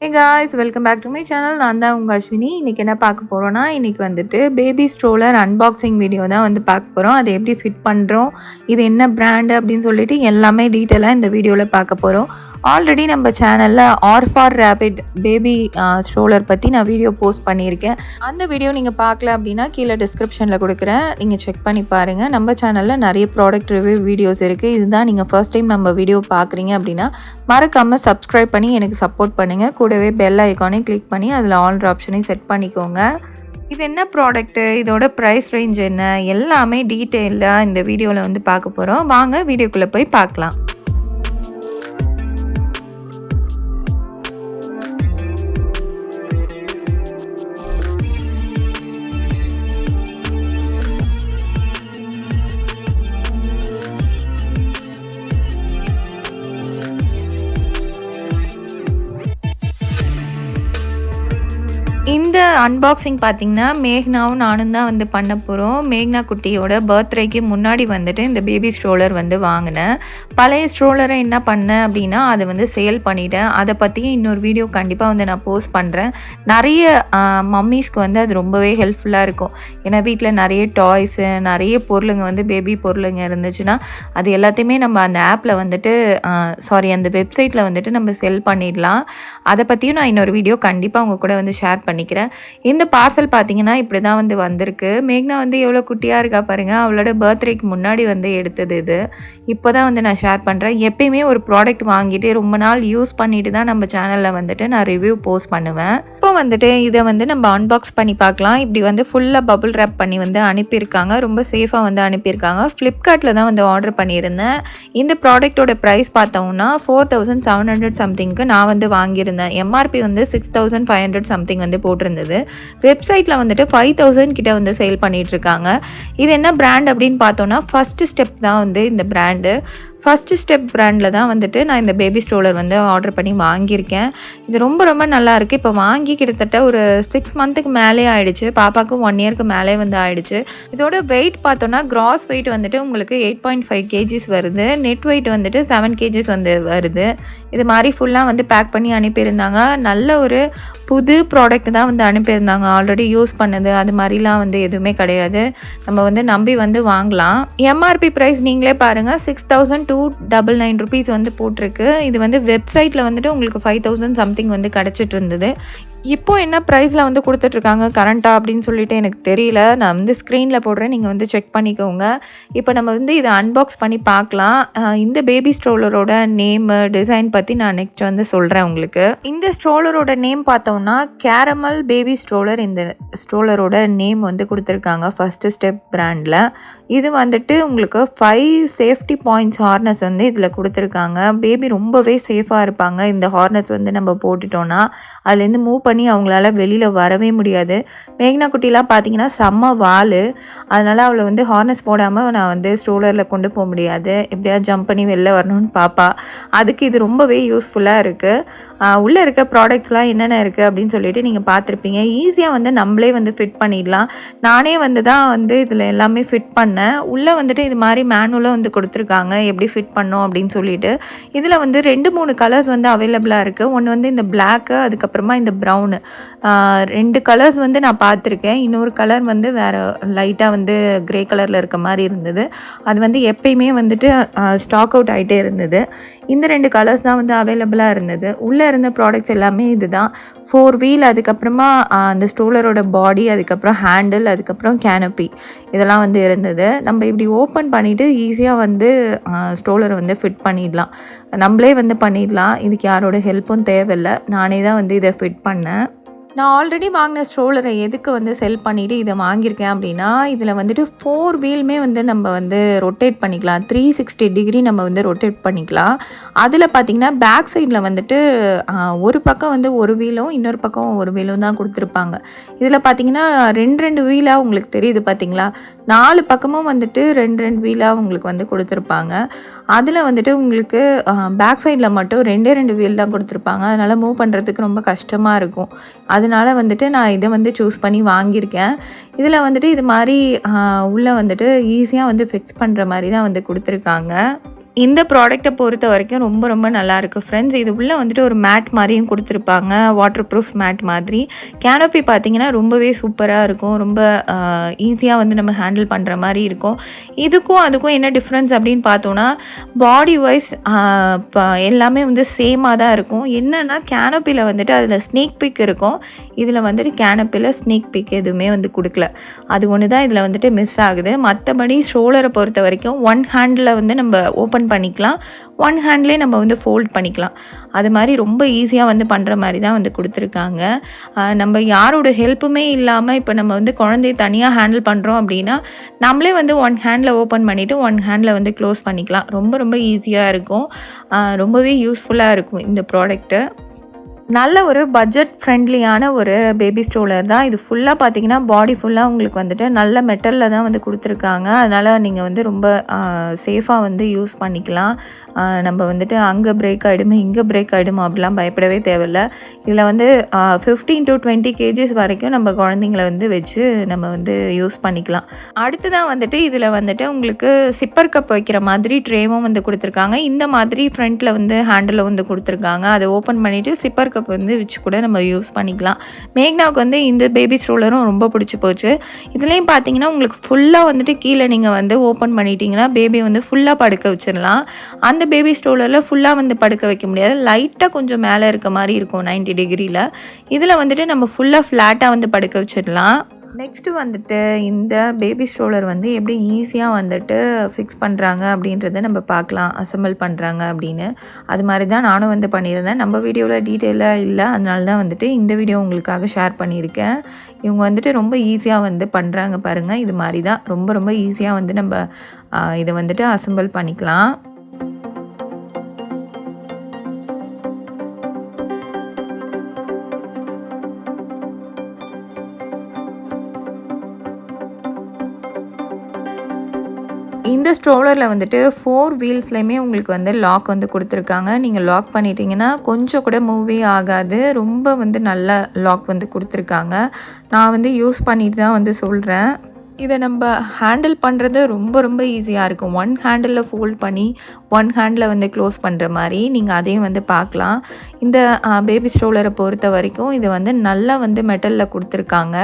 Hey guys, welcome back to my channel. நான் தான் உங்கள் அஸ்வினி. இன்றைக்கி என்ன பார்க்க போகிறோன்னா, இன்றைக்கி வந்துட்டு பேபி ஸ்ட்ரோலர் அன்பாக்சிங் வீடியோ தான் வந்து பார்க்க போகிறோம். அதை எப்படி ஃபிட் பண்ணுறோம், இது என்ன பிராண்டு அப்படின்னு சொல்லிட்டு எல்லாமே டீட்டெயிலாக இந்த வீடியோவில் பார்க்க போகிறோம். ஆல்ரெடி நம்ம சேனலில் ஆர் ரேபிட் பேபி ஸ்ட்ரோலர் பற்றி நான் வீடியோ போஸ்ட் பண்ணியிருக்கேன். அந்த வீடியோ நீங்கள் பார்க்கல அப்படின்னா கீழே டிஸ்கிரிப்ஷனில் கொடுக்குறேன், நீங்கள் செக் பண்ணி பாருங்கள். நம்ம சேனலில் நிறைய ப்ராடக்ட் ரிவ்யூ வீடியோஸ் இருக்குது. இதுதான் நீங்கள் ஃபர்ஸ்ட் டைம் நம்ம வீடியோ பார்க்குறீங்க அப்படின்னா மறக்காமல் சப்ஸ்கிரைப் பண்ணி எனக்கு சப்போர்ட் பண்ணுங்கள். கூடவே பெல் ஐக்கானையும் கிளிக் பண்ணி அதில் ஆல் ஆப்ஷனையும் செட் பண்ணிக்கோங்க. இது என்ன ப்ராடக்ட்டு, இதோட ப்ரைஸ் ரேஞ்ச் என்ன, எல்லாமே டீட்டெயிலாக இந்த வீடியோவில் வந்து பார்க்க போகிறோம். வாங்க வீடியோக்குள்ளே போய் பார்க்கலாம். இந்த அன்பாக்சிங் பார்த்திங்கன்னா மேக்னாவும் நானும் தான் வந்து பண்ண போகிறோம். மேக்னா குட்டியோட பர்த்டேக்கு முன்னாடி வந்துட்டு இந்த பேபி ஸ்ட்ரோலர் வந்து வாங்கினேன். பழைய ஸ்ட்ரோலரை என்ன பண்ணேன் அப்படின்னா அதை வந்து சேல் பண்ணிட்டேன். அதை பற்றியும் இன்னொரு வீடியோ கண்டிப்பாக வந்து நான் போஸ்ட் பண்ணுறேன். நிறைய மம்மீஸ்க்கு வந்து அது ரொம்பவே ஹெல்ப்ஃபுல்லாக இருக்கும். ஏன்னா வீட்டில் நிறைய டாய்ஸு, நிறைய பொருளுங்க வந்து பேபி பொருளுங்க இருந்துச்சுன்னா அது எல்லாத்தையுமே நம்ம அந்த ஆப்பில் வந்துட்டு அந்த வெப்சைட்டில் வந்துட்டு நம்ம செல் பண்ணிடலாம். அதை பற்றியும் நான் இன்னொரு வீடியோ கண்டிப்பாக உங்கள் கூட வந்து ஷேர் பண்ணிக்கிறேன். இந்த பார்சல் பார்த்தீங்கன்னா இப்படி தான் வந்து வந்திருக்கு. மேக்னா வந்து எவ்வளோ குட்டியாக இருக்கா பாருங்கள். அவளோட பர்த்டேக்கு முன்னாடி வந்து எடுத்தது இது. இப்போ தான் வந்து நான் ஷேர் பண்ணுறேன். எப்பயுமே ஒரு ப்ராடக்ட் வாங்கிட்டு ரொம்ப நாள் யூஸ் பண்ணிட்டு தான் நம்ம சேனலில் வந்துட்டு நான் ரிவ்யூ போஸ்ட் பண்ணுவேன். இப்போ வந்துட்டு இதை வந்து நம்ம அன்பாக்ஸ் பண்ணி பார்க்கலாம். இப்படி வந்து ஃபுல்லாக பபுள் ரேப் பண்ணி வந்து அனுப்பியிருக்காங்க. ரொம்ப சேஃபாக வந்து அனுப்பியிருக்காங்க. ஃப்ளிப்கார்ட்டில் தான் வந்து ஆர்டர் பண்ணியிருந்தேன். இந்த ப்ராடக்டோட ப்ரைஸ் பார்த்தோம்னா 4700 சம்திங்க்கு நான் வந்து வாங்கியிருந்தேன். எம்ஆர்பி வந்து 6500 சம்திங் வந்து போட்டிருந்தது. வெப்சைட்டில் வந்துட்டு 5000 கிட்ட வந்து சேல் பண்ணிட்டு இருக்காங்க. இது என்ன பிராண்ட் அப்படின்னு பார்த்தோன்னா ஃபர்ஸ்ட் ஸ்டெப் தான் வந்து இந்த பிராண்டு. ஃபஸ்ட்டு ஸ்டெப் பிராண்டில் தான் வந்துட்டு நான் இந்த பேபி ஸ்ட்ரோலர் வந்து ஆர்டர் பண்ணி வாங்கியிருக்கேன். இது ரொம்ப ரொம்ப நல்லாயிருக்கு. இப்போ வாங்கி கிட்டத்தட்ட ஒரு 6 மந்த்துக்கு மேலே ஆகிடுச்சு. பாப்பாவுக்கு 1 இயருக்கு மேலே வந்து ஆகிடுச்சு. இதோட வெயிட் பார்த்தோன்னா கிராஸ் வெயிட் வந்துட்டு உங்களுக்கு 8.5 kgs வருது. நெட் வெயிட் வந்துட்டு 7 kgs வந்து வருது. இது மாதிரி ஃபுல்லாக வந்து பேக் பண்ணி அனுப்பியிருந்தாங்க. நல்ல ஒரு புது ப்ராடக்ட் தான் வந்து அனுப்பியிருந்தாங்க. ஆல்ரெடி யூஸ் பண்ணது அது மாதிரிலாம் வந்து எதுவுமே கிடையாது. நம்ம வந்து நம்பி வந்து வாங்கலாம். எம்ஆர்பி ப்ரைஸ் நீங்களே பாருங்கள், 6299 ருபீஸ் வந்து போட்டிருக்கு. இது வந்து வெப்சைட்டில் வந்துட்டு உங்களுக்கு 5000 சம்திங் வந்து கிடச்சிட்டு இருந்தது. இப்போ என்ன ப்ரைஸில் வந்து கொடுத்துட்ருக்காங்க கரண்ட்டாக அப்படின்னு சொல்லிட்டு எனக்கு தெரியல. நான் வந்து ஸ்க்ரீனில் போடுறேன், நீங்கள் வந்து செக் பண்ணிக்கோங்க. இப்போ நம்ம வந்து இதை அன்பாக்ஸ் பண்ணி பார்க்கலாம். இந்த பேபி ஸ்ட்ரோலரோட நேமு, டிசைன் பற்றி நான் நெக்ஸ்ட் வந்து சொல்கிறேன் உங்களுக்கு. இந்த ஸ்ட்ரோலரோட நேம் பார்த்தோம்னா கேரமல் பேபி ஸ்ட்ரோலர். இந்த ஸ்ட்ரோலரோட நேம் வந்து கொடுத்துருக்காங்க ஃபஸ்ட்டு ஸ்டெப் பிராண்டில். இது வந்துட்டு உங்களுக்கு 5 சேஃப்டி பாயிண்ட்ஸ் ஹார்னஸ் வந்து இதில் கொடுத்துருக்காங்க. பேபி ரொம்பவே சேஃபாக இருப்பாங்க. இந்த ஹார்னஸ் வந்து நம்ம போட்டுட்டோன்னா அதுலேருந்து மூவ் பண்ணி அவங்களால வெளியில் வரவே முடியாது. மேக்னா குட்டிலாம் பார்த்தீங்கன்னா செம்ம வால். அதனால் அவளை வந்து ஹார்னஸ் போடாமல் நான் வந்து ஸ்ட்ரோலரில் கொண்டு போக முடியாது. எப்படியாவது ஜம்ப் பண்ணி வெளில வரணும்னு பாப்பா. அதுக்கு இது ரொம்பவே யூஸ்ஃபுல்லாக இருக்குது. உள்ளே இருக்க ப்ராடக்ட்ஸ்லாம் என்னென்ன இருக்குது அப்படின்னு சொல்லிட்டு நீங்கள் பார்த்துருப்பீங்க. ஈஸியாக வந்து நம்மளே வந்து ஃபிட் பண்ணிடலாம். நானே வந்து தான் வந்து இதில் எல்லாமே ஃபிட் பண்ணேன். உள்ளே வந்துட்டு இது மாதிரி மேனுவலாக வந்து கொடுத்துருக்காங்க எப்படி ஃபிட் பண்ணோம் அப்படின்னு சொல்லிட்டு. இதில் வந்து 2-3 கலர்ஸ் வந்து அவைலபிளாக இருக்குது. ஒன்று வந்து இந்த பிளாக்கு, அதுக்கப்புறமா இந்த ப்ரௌனு. 2 கலர்ஸ் வந்து நான் பார்த்துருக்கேன். இன்னொரு கலர் வந்து வேறு லைட்டாக வந்து க்ரே கலரில் இருக்க மாதிரி இருந்தது. அது வந்து எப்பயுமே வந்துட்டு ஸ்டாக் அவுட் ஆகிட்டே இருந்தது. இந்த 2 கலர்ஸ் தான் வந்து அவைலபிளாக இருந்தது. உள்ளே இருந்த ப்ராடக்ட்ஸ் எல்லாமே இது தான். 4 வீல், அதுக்கப்புறமா அந்த ஸ்ட்ரோலரோட பாடி, அதுக்கப்புறம் ஹேண்டில், அதுக்கப்புறம் கேனப்பி, இதெல்லாம் வந்து இருந்தது. நம்ம இப்படி ஓப்பன் பண்ணிவிட்டு ஈஸியாக வந்து ஸ்ட்ரோலரை வந்து ஃபிட் பண்ணிடலாம். நம்மளே வந்து பண்ணிடலாம். இதுக்கு யாரோட ஹெல்ப்பும் தேவையில்லை. நானே தான் வந்து இதை ஃபிட் பண்ணேன். நான் ஆல்ரெடி வாங்கின ஸ்ட்ரோலரை எதுக்கு வந்து செல் பண்ணிவிட்டு இதை வாங்கியிருக்கேன் அப்படின்னா, இதில் வந்துட்டு 4 வீலுமே வந்து நம்ம வந்து ரொட்டேட் பண்ணிக்கலாம். 360 டிகிரி நம்ம வந்து ரொட்டேட் பண்ணிக்கலாம். அதில் பார்த்திங்கன்னா பேக் சைடில் வந்துட்டு ஒரு பக்கம் வந்து ஒரு வீலும் இன்னொரு பக்கம் ஒரு வீலும் தான் கொடுத்துருப்பாங்க. இதில் பார்த்திங்கன்னா 2 வீலாக உங்களுக்கு தெரியுது பார்த்திங்களா. 4 பக்கமும் வந்துட்டு 2 வீலாக உங்களுக்கு வந்து கொடுத்துருப்பாங்க. அதில் வந்துட்டு உங்களுக்கு பேக் சைடில் மட்டும் 2 வீல் தான் கொடுத்துருப்பாங்க. அதனால் மூவ் பண்ணுறதுக்கு ரொம்ப கஷ்டமாக இருக்கும். அதனால வந்துட்டு நான் இதை வந்து சூஸ் பண்ணி வாங்கியிருக்கேன். இதில் வந்துட்டு இது மாதிரி உள்ளே வந்துட்டு ஈஸியாக வந்து ஃபிக்ஸ் பண்ணுற மாதிரி தான் வந்து கொடுத்துருக்காங்க. இந்த ப்ராடக்ட்டை பொறுத்த வரைக்கும் ரொம்ப ரொம்ப நல்லாயிருக்கு ஃப்ரெண்ட்ஸ். இது உள்ளே வந்துட்டு ஒரு மேட் மாதிரியும் கொடுத்துருப்பாங்க, வாட்டர் ப்ரூஃப் மேட் மாதிரி. கேனோப்பி பார்த்திங்கன்னா ரொம்பவே சூப்பராக இருக்கும், ரொம்ப ஈஸியாக வந்து நம்ம ஹேண்டில் பண்ணுற மாதிரி இருக்கும். இதுக்கும் அதுக்கும் என்ன டிஃப்ரென்ஸ் அப்படின்னு பார்த்தோன்னா, பாடி வைஸ் எல்லாமே வந்து சேமாக தான் இருக்கும். என்னென்னா கேனோப்பியில் வந்துட்டு அதில் ஸ்னேக் பிக் இருக்கும், இதில் வந்துட்டு கேனோப்பியில் ஸ்னேக் பிக் எதுவுமே வந்து கொடுக்கல. அது ஒன்று தான் இதில் வந்துட்டு மிஸ் ஆகுது. மற்றபடி ஸ்ட்ரோலரை பொறுத்த வரைக்கும் ஒன் ஹேண்டில் வந்து நம்ம ஓப்பன் பண்ணிக்கலாம், ஒன் ஹேண்ட்லேயே நம்ம வந்து ஃபோல்ட் பண்ணிக்கலாம். அது மாதிரி ரொம்ப ஈஸியாக வந்து பண்ணுற மாதிரி தான் வந்து கொடுத்துருக்காங்க. நம்ம யாரோட ஹெல்ப்புமே இல்லாமல் இப்போ நம்ம வந்து குழந்தைய தனியாக ஹேண்டில் பண்ணுறோம் அப்படின்னா, நம்மளே வந்து ஒன் ஹேண்டில் ஓப்பன் பண்ணிவிட்டு ஒன் ஹேண்டில் வந்து க்ளோஸ் பண்ணிக்கலாம். ரொம்ப ரொம்ப ஈஸியாக இருக்கும், ரொம்பவே யூஸ்ஃபுல்லாக இருக்கும் இந்த ப்ராடக்ட்டு. நல்ல ஒரு பட்ஜெட் ஃப்ரெண்ட்லியான ஒரு பேபி ஸ்ட்ரோலர் தான் இது. ஃபுல்லாக பார்த்தீங்கன்னா பாடி ஃபுல்லாக உங்களுக்கு வந்துட்டு நல்ல மெட்டலில் தான் வந்து கொடுத்துருக்காங்க. அதனால் நீங்கள் வந்து ரொம்ப சேஃபாக வந்து யூஸ் பண்ணிக்கலாம். நம்ம வந்துட்டு அங்கே பிரேக் ஆகிடுமோ இங்கே பிரேக் ஆகிடுமோ அப்படிலாம் பயப்படவே தேவையில்லை. இதில் வந்து 15 to 20 kgs வரைக்கும் நம்ம குழந்தைங்கள வந்து வச்சு நம்ம வந்து யூஸ் பண்ணிக்கலாம். அடுத்ததான் வந்துட்டு இதில் வந்துட்டு உங்களுக்கு சிப்பர் கப் வைக்கிற மாதிரி ட்ரேவும் வந்து கொடுத்துருக்காங்க. இந்த மாதிரி ஃப்ரண்ட்டில் வந்து ஹேண்டில் வந்து கொடுத்துருக்காங்க. அதை ஓப்பன் பண்ணிவிட்டு சிப்பர் கப் வந்து வச்சு கூட நம்ம யூஸ் பண்ணிக்கலாம். மேக்னாவுக்கு வந்து இந்த பேபி ஸ்ட்ரோலரும் ரொம்ப பிடிச்சி போச்சு. இதுலேயும் பார்த்தீங்கன்னா உங்களுக்கு ஃபுல்லாக வந்துட்டு கீழே நீங்கள் வந்து ஓப்பன் பண்ணிட்டீங்கன்னா பேபி வந்து ஃபுல்லாக படுக்க வச்சிடலாம். அந்த பேபி ஸ்ட்ரோலரில் ஃபுல்லாக வந்து படுக்க வைக்க முடியாது, லைட்டாக கொஞ்சம் மேலே இருக்க மாதிரி இருக்கும் 90 degreeல. இதில் வந்துட்டு நம்ம ஃபுல்லாக ஃப்ளாட்டாக வந்து படுக்க வச்சிடலாம். நெக்ஸ்ட்டு வந்துட்டு இந்த பேபி ஸ்ட்ரோலர் வந்து எப்படி ஈஸியாக வந்துட்டு ஃபிக்ஸ் பண்ணுறாங்க அப்படின்றத நம்ம பார்க்கலாம், அசம்பிள் பண்ணுறாங்க அப்படின்னு. அது மாதிரி தான் நானும் வந்து பண்ணியிருந்தேன். நம்ம வீடியோவில் டீட்டெயிலாக இல்லை, அதனால தான் வந்துட்டு இந்த வீடியோ உங்களுக்காக ஷேர் பண்ணியிருக்கேன். இவங்க வந்துட்டு ரொம்ப ஈஸியாக வந்து பண்ணுறாங்க பாருங்கள். இது மாதிரி தான் ரொம்ப ரொம்ப ஈஸியாக வந்து நம்ம இதை வந்துட்டு அசம்பிள் பண்ணிக்கலாம். இந்த ஸ்ட்ரோலரில் வந்துட்டு 4 வீல்ஸ்லையுமே உங்களுக்கு வந்து லாக் வந்து கொடுத்துருக்காங்க. நீங்கள் லாக் பண்ணிட்டீங்கன்னா கொஞ்சம் கூட மூவே ஆகாது. ரொம்ப வந்து நல்ல லாக் வந்து கொடுத்துருக்காங்க. நான் வந்து யூஸ் பண்ணிட்டு தான் வந்து சொல்கிறேன். இதை நம்ம ஹேண்டில் பண்ணுறது ரொம்ப ரொம்ப ஈஸியாக இருக்கும். ஒன் ஹேண்டில் ஃபோல்ட் பண்ணி ஒன் ஹேண்டில் வந்து க்ளோஸ் பண்ணுற மாதிரி நீங்கள் அதையும் வந்து பார்க்கலாம். இந்த பேபி ஸ்ட்ரோலரை பொறுத்த வரைக்கும் இது வந்து நல்லா வந்து மெட்டலில் கொடுத்துருக்காங்க.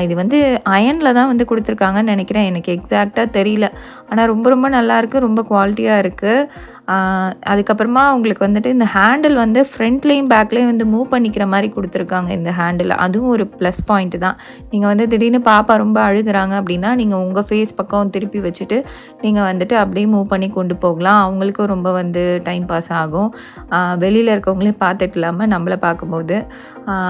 இது வந்து அயனில் தான் வந்து கொடுத்துருக்காங்கன்னு நினைக்கிறேன், எனக்கு எக்ஸாக்டாக தெரியல. ஆனால் ரொம்ப ரொம்ப நல்லாயிருக்கு, ரொம்ப குவாலிட்டியாக இருக்குது. அதுக்கப்புறமா உங்களுக்கு வந்துட்டு இந்த ஹேண்டில் வந்து ஃப்ரண்ட்லேயும் பேக்லேயும் வந்து மூவ் பண்ணிக்கிற மாதிரி கொடுத்துருக்காங்க இந்த ஹேண்டில். அதுவும் ஒரு ப்ளஸ் பாயிண்ட் தான். நீங்கள் வந்து திடீர்னு பாப்பா ரொம்ப அழுகுறாங்க அப்படின்னா நீங்கள் உங்கள் ஃபேஸ் பக்கம் திருப்பி வச்சுட்டு நீங்கள் வந்துட்டு அப்படியே மூவ் பண்ணி கொண்டு போகலாம். அவங்களுக்கும் ரொம்ப வந்து டைம் பாஸ் ஆகும், வெளியில் இருக்கவங்களே பார்த்துட்டு இல்லாமல் நம்மளை பார்க்கும்போது.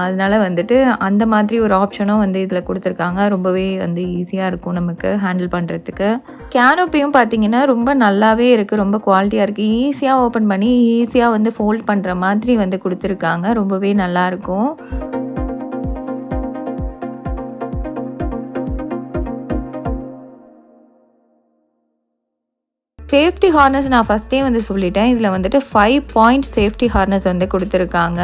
அதனால் வந்துட்டு அந்த மாதிரி ஒரு ஆப்ஷனும் வந்து இதில் கொடுத்துருக்காங்க. ரொம்பவே வந்து ஈஸியாக இருக்கும் நமக்கு ஹேண்டில் பண்ணுறதுக்கு. கேனோப்பியும் பார்த்திங்கன்னா ரொம்ப நல்லாவே இருக்குது, ரொம்ப குவாலிட்டியாக இருக்குது. ஈஸியாக ஓப்பன் பண்ணி ஈஸியாக வந்து ஃபோல்ட் பண்ணுற மாதிரி வந்து கொடுத்துருக்காங்க. ரொம்பவே நல்லாயிருக்கும். சேஃப்டி ஹார்னஸ் நான் ஃபஸ்ட்டே வந்து சொல்லிட்டேன். இதில் வந்துட்டு 5 பாயிண்ட் சேஃப்டி ஹார்னஸ் வந்து கொடுத்துருக்காங்க.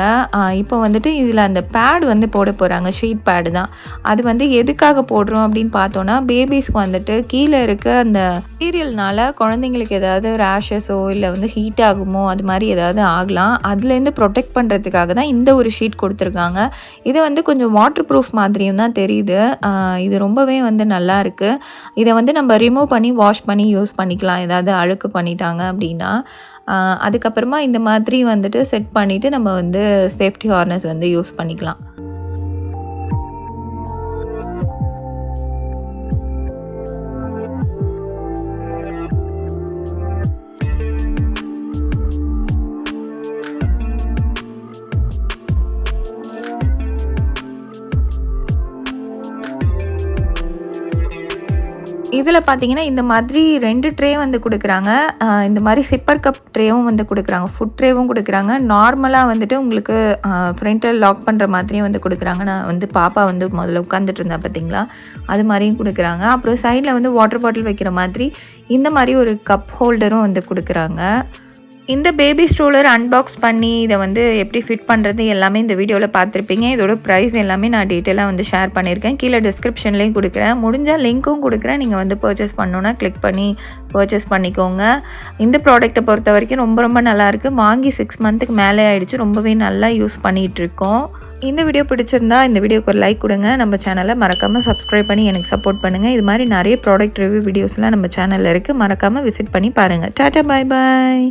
இப்போ வந்துட்டு இதில் அந்த பேட் வந்து போட போகிறாங்க, ஷீட் பேடு தான். அது வந்து எதுக்காக போடுறோம் அப்படின்னு பார்த்தோன்னா, பேபிஸ்க்கு வந்துட்டு கீழே இருக்க அந்த மெட்டீரியல்னால குழந்தைங்களுக்கு ஏதாவது ரேஷஸோ இல்லை வந்து ஹீட் ஆகுமோ அது மாதிரி ஏதாவது ஆகலாம். அதுலேருந்து ப்ரொடெக்ட் பண்ணுறதுக்காக தான் இந்த ஒரு ஷீட் கொடுத்துருக்காங்க. இது வந்து கொஞ்சம் வாட்டர் ப்ரூஃப் மாதிரியும் தான் தெரியுது. இது ரொம்பவே வந்து நல்லா இருக்குது. இதை வந்து நம்ம ரிமூவ் பண்ணி வாஷ் பண்ணி யூஸ் பண்ணிக்கலாம், ஏதாவது அழுக்கு பண்ணிட்டாங்க அப்படின்னா. அதுக்கப்புறமா இந்த மாதிரி வந்துட்டு செட் பண்ணிவிட்டு நம்ம வந்து சேஃப்டி ஹார்னஸ் வந்து யூஸ் பண்ணிக்கலாம். இதில் பார்த்தீங்கன்னா இந்த மாதிரி 2 ட்ரே வந்து கொடுக்குறாங்க. இந்த மாதிரி சிப்பர் கப் ட்ரேவும் வந்து கொடுக்குறாங்க, ஃபுட் ட்ரேவும் கொடுக்குறாங்க. நார்மலாக வந்துட்டு உங்களுக்கு ஃப்ரண்ட்டில் லாக் பண்ணுற மாதிரியும் வந்து கொடுக்குறாங்க. நான் வந்து பாப்பா வந்து முதல்ல உட்காந்துட்டு இருந்தா பார்த்தீங்களா, அது மாதிரியும் கொடுக்குறாங்க. அப்புறம் சைடில் வந்து வாட்டர் பாட்டில் வைக்கிற மாதிரி இந்த மாதிரி ஒரு கப் ஹோல்டரும் வந்து கொடுக்குறாங்க. இந்த பேபி ஸ்ட்ரோலர் அன்பாக்ஸ் பண்ணி இதை வந்து எப்படி ஃபிட் பண்ணுறது எல்லாமே இந்த வீடியோவில் பார்த்துருப்பீங்க. இதோட ப்ரைஸ் எல்லாமே நான் டீட்டெயிலாக வந்து ஷேர் பண்ணியிருக்கேன். கீழே டிஸ்கிரிப்ஷன்லேயும் கொடுக்குறேன். முடிஞ்சால் லிங்க்கும் கொடுக்குறேன். நீங்கள் வந்து பர்ச்சேஸ் பண்ணணுன்னா கிளிக் பண்ணி பர்ச்சேஸ் பண்ணிக்கோங்க. இந்த ப்ராடக்ட்டை பொறுத்த வரைக்கும் ரொம்ப ரொம்ப நல்லாயிருக்கு. வாங்கி 6 மந்த்துக்கு மேலே ஆகிடுச்சு. ரொம்பவே நல்லா யூஸ் பண்ணிகிட்ருக்கோம். இந்த வீடியோ பிடிச்சிருந்தா இந்த வீடியோக்கு ஒரு லைக் கொடுங்க. நம்ம சேனலை மறக்காமல் சப்ஸ்கிரைப் பண்ணி எனக்கு சப்போர்ட் பண்ணுங்கள். இது மாதிரி நிறைய ப்ராடக்ட் ரிவ்யூ வீடியோஸ்லாம் நம்ம சேனலில் இருக்குது. மறக்காமல் விசிட் பண்ணி பாருங்கள். டாட்டா, பாய் பாய்.